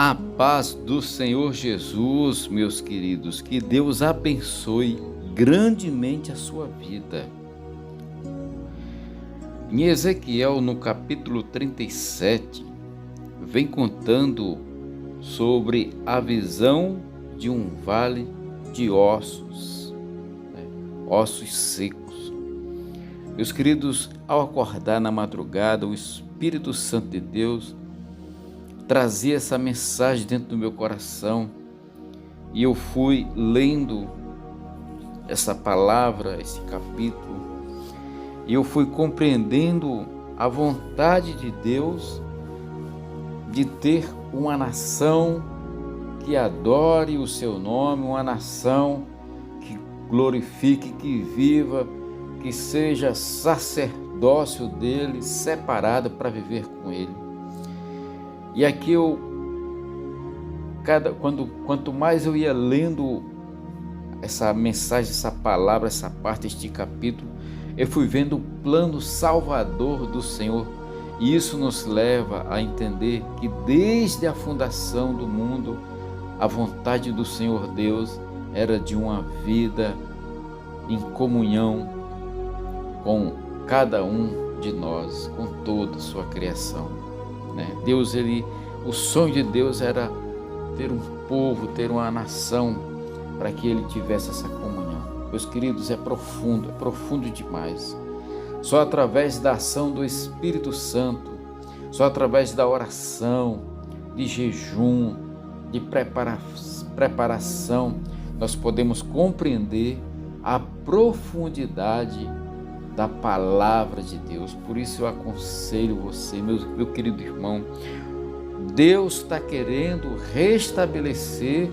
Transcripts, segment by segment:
A paz do Senhor Jesus, meus queridos, que Deus abençoe grandemente a sua vida. Em Ezequiel, no capítulo 37, vem contando sobre a visão de um vale de ossos, ossos secos. Meus queridos, ao acordar na madrugada, o Espírito Santo de Deus trazia essa mensagem dentro do meu coração e eu fui lendo essa palavra, esse capítulo, e eu fui compreendendo a vontade de Deus de ter uma nação que adore o seu nome, uma nação que glorifique, que viva, que seja sacerdócio dele, separado para viver com ele. E aqui quanto mais eu ia lendo essa mensagem, essa palavra, essa parte, este capítulo, eu fui vendo o plano salvador do Senhor. E isso nos leva a entender que desde a fundação do mundo, a vontade do Senhor Deus era de uma vida em comunhão com cada um de nós, com toda a sua criação. Deus, o sonho de Deus era ter um povo, ter uma nação, para que ele tivesse essa comunhão. Meus queridos, é profundo demais. Só através da ação do Espírito Santo, só através da oração, de jejum, de preparação, nós podemos compreender a profundidade da palavra de Deus. Por isso eu aconselho você, meu querido irmão, Deus está querendo restabelecer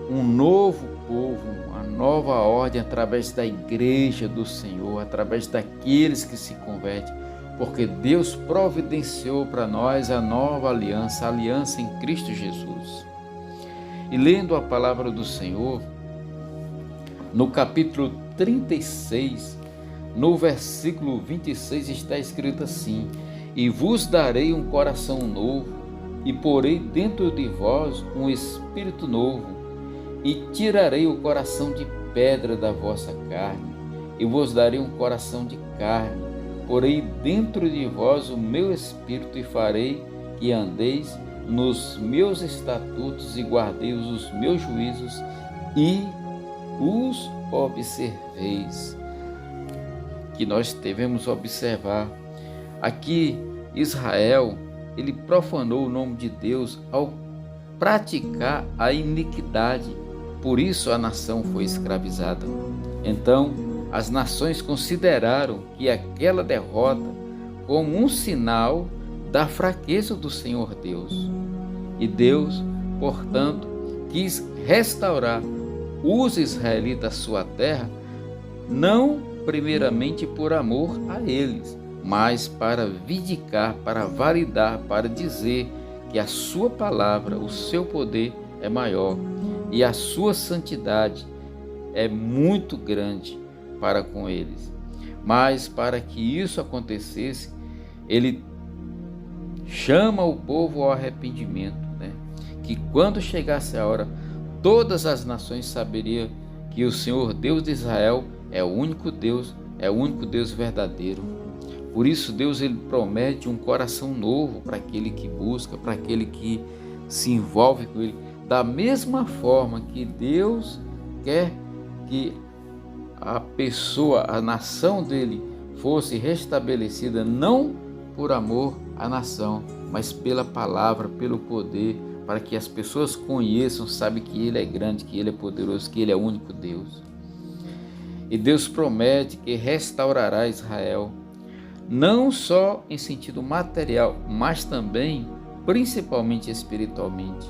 um novo povo, uma nova ordem através da igreja do Senhor, através daqueles que se convertem, porque Deus providenciou para nós a nova aliança, a aliança em Cristo Jesus. E lendo a palavra do Senhor, no capítulo 36, no versículo 26 está escrito assim: e vos darei um coração novo, e porei dentro de vós um espírito novo, e tirarei o coração de pedra da vossa carne, e vos darei um coração de carne, porei dentro de vós o meu espírito, e farei que andeis nos meus estatutos, e guardeis os meus juízos, e os observeis. Que nós devemos observar. Aqui Israel, ele profanou o nome de Deus ao praticar a iniquidade, por isso a nação foi escravizada. Então as nações consideraram que aquela derrota como um sinal da fraqueza do Senhor Deus. E Deus, portanto, quis restaurar os israelitas à sua terra, não primeiramente por amor a eles, mas para vindicar, para validar, para dizer que a sua palavra, o seu poder é maior e a sua santidade é muito grande para com eles. Mas para que isso acontecesse, ele chama o povo ao arrependimento, que quando chegasse a hora, todas as nações saberiam que o Senhor Deus de Israel é o único Deus verdadeiro. Por isso Deus, ele promete um coração novo para aquele que busca, para aquele que se envolve com ele. Da mesma forma que Deus quer que a pessoa, a nação dele fosse restabelecida, não por amor à nação, mas pela palavra, pelo poder, para que as pessoas conheçam, sabem que ele é grande, que ele é poderoso, que ele é o único Deus. E Deus promete que restaurará Israel, não só em sentido material, mas também, principalmente espiritualmente.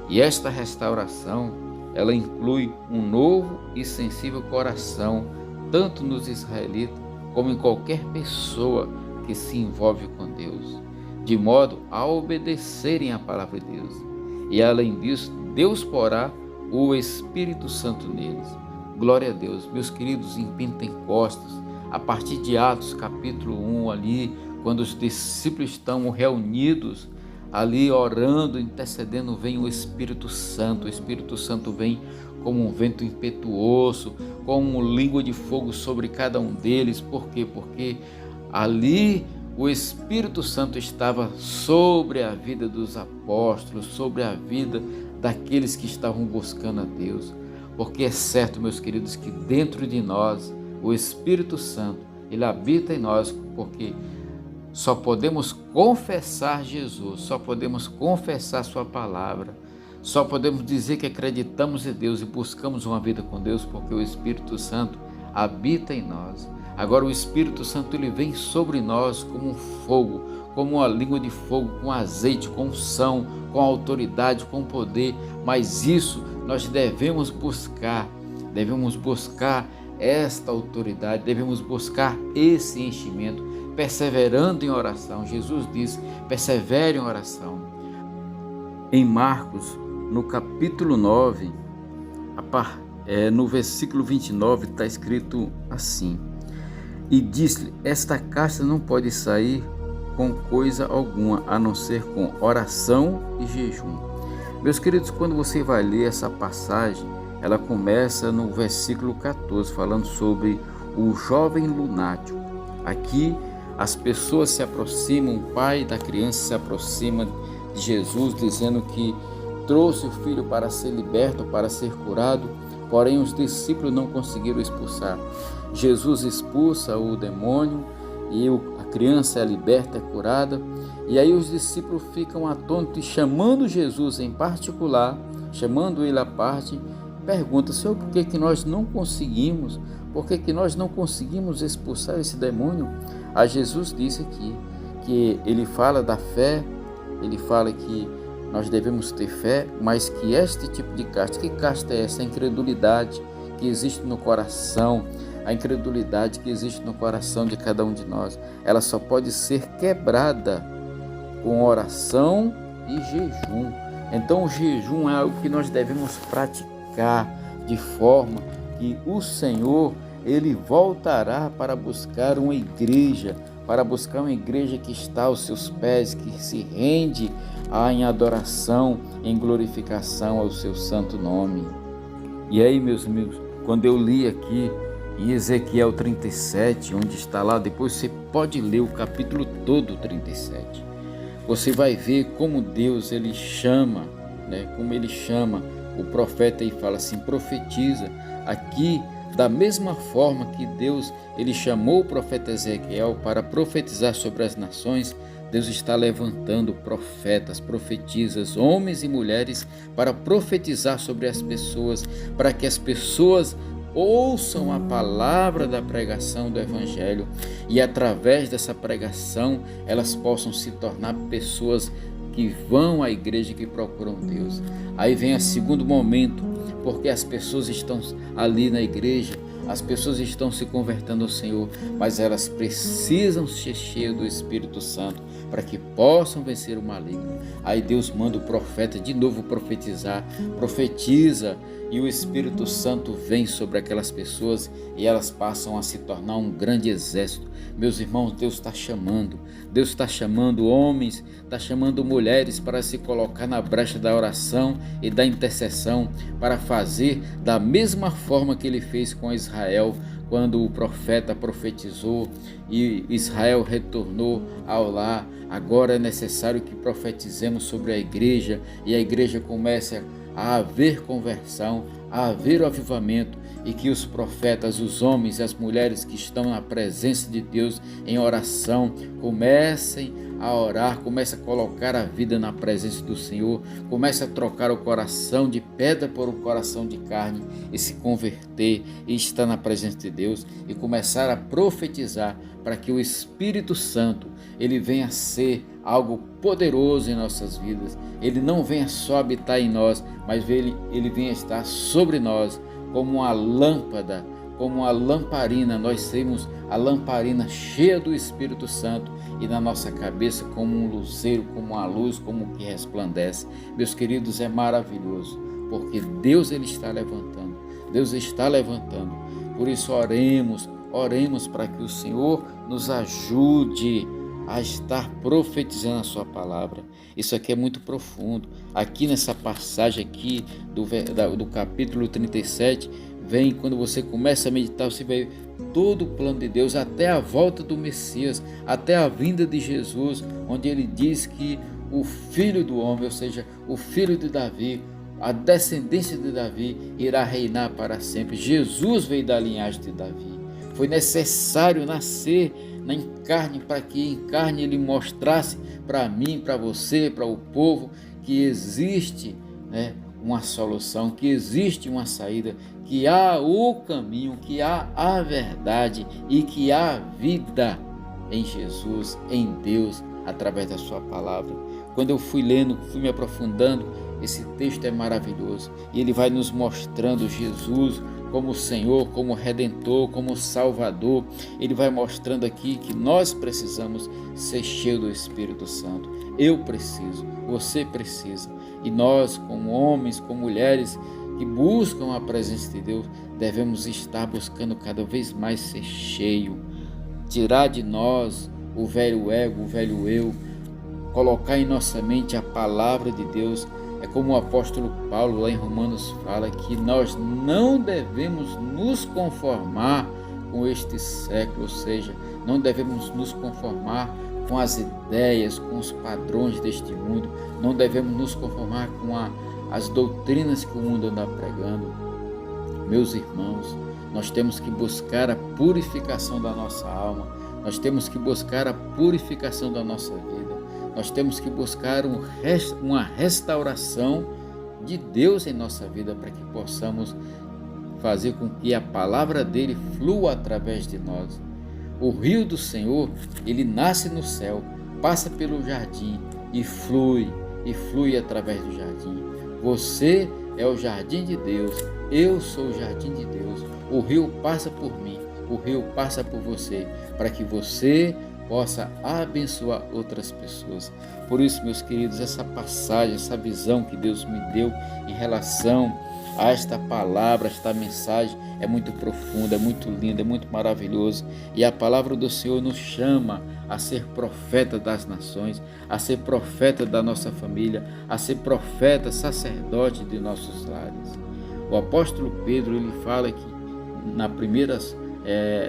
E esta restauração, ela inclui um novo e sensível coração, tanto nos israelitas, como em qualquer pessoa que se envolve com Deus, de modo a obedecerem à palavra de Deus. E além disso, Deus porá o Espírito Santo neles. Glória a Deus. Meus queridos, em Pentecostes, a partir de Atos capítulo 1 ali, quando os discípulos estão reunidos ali orando, intercedendo, vem o Espírito Santo. O Espírito Santo vem como um vento impetuoso, como língua de fogo sobre cada um deles. Por quê? Porque ali o Espírito Santo estava sobre a vida dos apóstolos, sobre a vida daqueles que estavam buscando a Deus. Porque é certo, meus queridos, que dentro de nós, o Espírito Santo, ele habita em nós, porque só podemos confessar Jesus, só podemos confessar sua palavra, só podemos dizer que acreditamos em Deus e buscamos uma vida com Deus, porque o Espírito Santo habita em nós. Agora o Espírito Santo, ele vem sobre nós como um fogo, como uma língua de fogo, com azeite, com unção, com autoridade, com poder. Mas isso nós devemos buscar esta autoridade, devemos buscar esse enchimento, perseverando em oração. Jesus diz: persevere em oração. Em Marcos, no capítulo 9, no versículo 29, está escrito assim: e disse-lhe: esta casta não pode sair com coisa alguma, a não ser com oração e jejum. Meus queridos, quando você vai ler essa passagem, ela começa no versículo 14, falando sobre o jovem lunático. Aqui as pessoas se aproximam, o pai da criança se aproxima de Jesus, dizendo que trouxe o filho para ser liberto, para ser curado, porém os discípulos não conseguiram expulsar. Jesus expulsa o demônio e a criança é liberta, é curada, e aí os discípulos ficam atônitos e chamando Jesus em particular, chamando ele à parte, pergunta: Senhor, por que nós não conseguimos? Por que nós não conseguimos expulsar esse demônio? A Jesus disse aqui que ele fala da fé, ele fala que nós devemos ter fé, mas que este tipo de casta, que casta é essa? A incredulidade que existe no coração, a incredulidade que existe no coração de cada um de nós, ela só pode ser quebrada com oração e jejum. Então o jejum é algo que nós devemos praticar de forma que o Senhor, ele voltará para buscar uma igreja, que está aos seus pés, que se rende em adoração, em glorificação ao seu santo nome. E aí, meus amigos, quando eu li aqui em Ezequiel 37, onde está lá, depois você pode ler o capítulo todo 37. Você vai ver como Deus, ele chama, como ele chama o profeta e fala assim: profetiza. Aqui, da mesma forma que Deus, ele chamou o profeta Ezequiel para profetizar sobre as nações, Deus está levantando profetas, profetisas, homens e mulheres para profetizar sobre as pessoas, para que as pessoas ouçam a palavra da pregação do Evangelho e através dessa pregação elas possam se tornar pessoas que vão à igreja, que procuram Deus. Aí vem o segundo momento, porque as pessoas estão ali na igreja, as pessoas estão se convertendo ao Senhor, mas elas precisam ser cheias do Espírito Santo para que possam vencer o maligno. Aí Deus manda o profeta de novo profetizar, profetiza, e o Espírito Santo vem sobre aquelas pessoas e elas passam a se tornar um grande exército. Meus irmãos, Deus está chamando homens, está chamando mulheres para se colocar na brecha da oração e da intercessão, para fazer da mesma forma que ele fez com Israel, quando o profeta profetizou e Israel retornou ao lar. Agora é necessário que profetizemos sobre a igreja e a igreja comece a haver conversão, a haver o avivamento, e que os profetas, os homens e as mulheres que estão na presença de Deus em oração comecem a orar, comecem a colocar a vida na presença do Senhor, comecem a trocar o coração de pedra por um coração de carne e se converter e estar na presença de Deus e começar a profetizar para que o Espírito Santo ele venha a ser algo poderoso em nossas vidas. Ele não venha só habitar em nós, mas ele venha estar sobre nós como uma lâmpada, como uma lamparina. Nós temos a lamparina cheia do Espírito Santo e na nossa cabeça como um luzeiro, como uma luz, como que resplandece. Meus queridos, é maravilhoso, porque Deus ele está levantando. Deus está levantando. Por isso oremos para que o Senhor nos ajude a estar profetizando a sua palavra. Isso aqui é muito profundo. Aqui nessa passagem aqui do capítulo 37, vem, quando você começa a meditar, você vai ver todo o plano de Deus, até a volta do Messias, até a vinda de Jesus, onde ele diz que o Filho do Homem, ou seja, o Filho de Davi, a descendência de Davi, irá reinar para sempre. Jesus veio da linhagem de Davi. Foi necessário nascer em carne, para que em carne ele mostrasse para mim, para você, para o povo, que existe, uma solução, que existe uma saída, que há o caminho, que há a verdade e que há vida em Jesus, em Deus, através da sua palavra. Quando eu fui lendo, fui me aprofundando, esse texto é maravilhoso e ele vai nos mostrando Jesus como Senhor, como Redentor, como Salvador. Ele vai mostrando aqui que nós precisamos ser cheios do Espírito Santo. Eu preciso, você precisa. E nós, como homens, como mulheres que buscam a presença de Deus, devemos estar buscando cada vez mais ser cheio, tirar de nós o velho ego, o velho eu, colocar em nossa mente a palavra de Deus. É como o apóstolo Paulo lá em Romanos fala, que nós não devemos nos conformar com este século, ou seja, não devemos nos conformar com as ideias, com os padrões deste mundo, não devemos nos conformar com as doutrinas que o mundo anda pregando. Meus irmãos, nós temos que buscar a purificação da nossa alma, nós temos que buscar a purificação da nossa vida. Nós temos que buscar uma restauração de Deus em nossa vida, para que possamos fazer com que a palavra dele flua através de nós. O rio do Senhor, ele nasce no céu, passa pelo jardim e flui através do jardim. Você é o jardim de Deus, eu sou o jardim de Deus. O rio passa por mim, o rio passa por você, para que você possa abençoar outras pessoas. Por isso, meus queridos, essa passagem, essa visão que Deus me deu em relação a esta palavra, esta mensagem, é muito profunda, é muito linda, é muito maravilhoso. E a palavra do Senhor nos chama a ser profeta das nações, a ser profeta da nossa família, a ser profeta, sacerdote de nossos lares. O apóstolo Pedro, ele fala que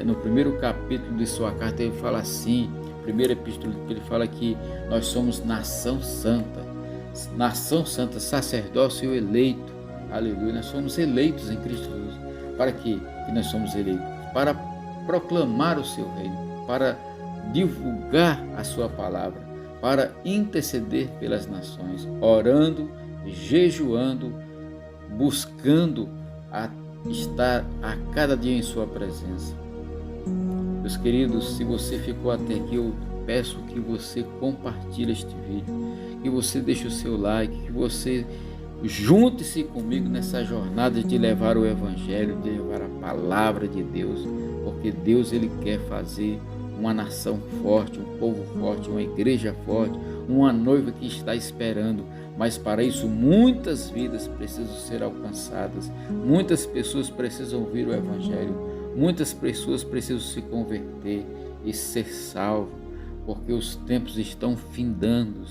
no primeiro capítulo de sua carta, ele fala assim, primeira epístola, ele fala que nós somos nação santa, sacerdócio eleito, aleluia. Nós somos eleitos em Cristo Jesus. Para quê que nós somos eleitos? Para proclamar o seu reino, para divulgar a sua palavra, para interceder pelas nações, orando, jejuando, buscando estar a cada dia em sua presença. Meus queridos, se você ficou até aqui, eu peço que você compartilhe este vídeo, que você deixe o seu like, que você junte-se comigo nessa jornada de levar o Evangelho, de levar a palavra de Deus, porque Deus, ele quer fazer uma nação forte, um povo forte, uma igreja forte, uma noiva que está esperando. Mas para isso muitas vidas precisam ser alcançadas, muitas pessoas precisam ouvir o Evangelho, muitas pessoas precisam se converter e ser salvos, porque os tempos estão findando,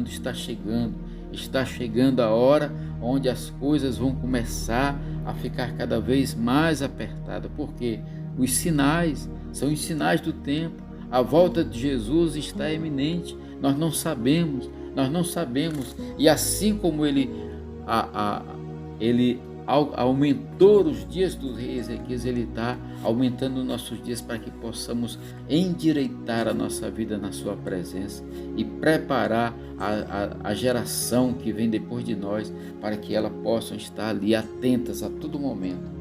está chegando a hora onde as coisas vão começar a ficar cada vez mais apertadas, porque os sinais são os sinais do tempo. A volta de Jesus está iminente, nós não sabemos, e assim como ele aumentou os dias do rei Ezequias, ele está aumentando nossos dias, para que possamos endireitar a nossa vida na sua presença e preparar a geração que vem depois de nós, para que elas possam estar ali atentas a todo momento,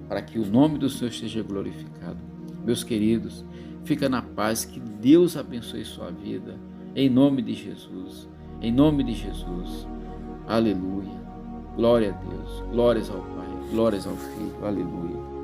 para que o nome do Senhor seja glorificado. Meus queridos, fica na paz, que Deus abençoe sua vida, em nome de Jesus, aleluia, glória a Deus, glórias ao Pai, glórias ao Filho, aleluia.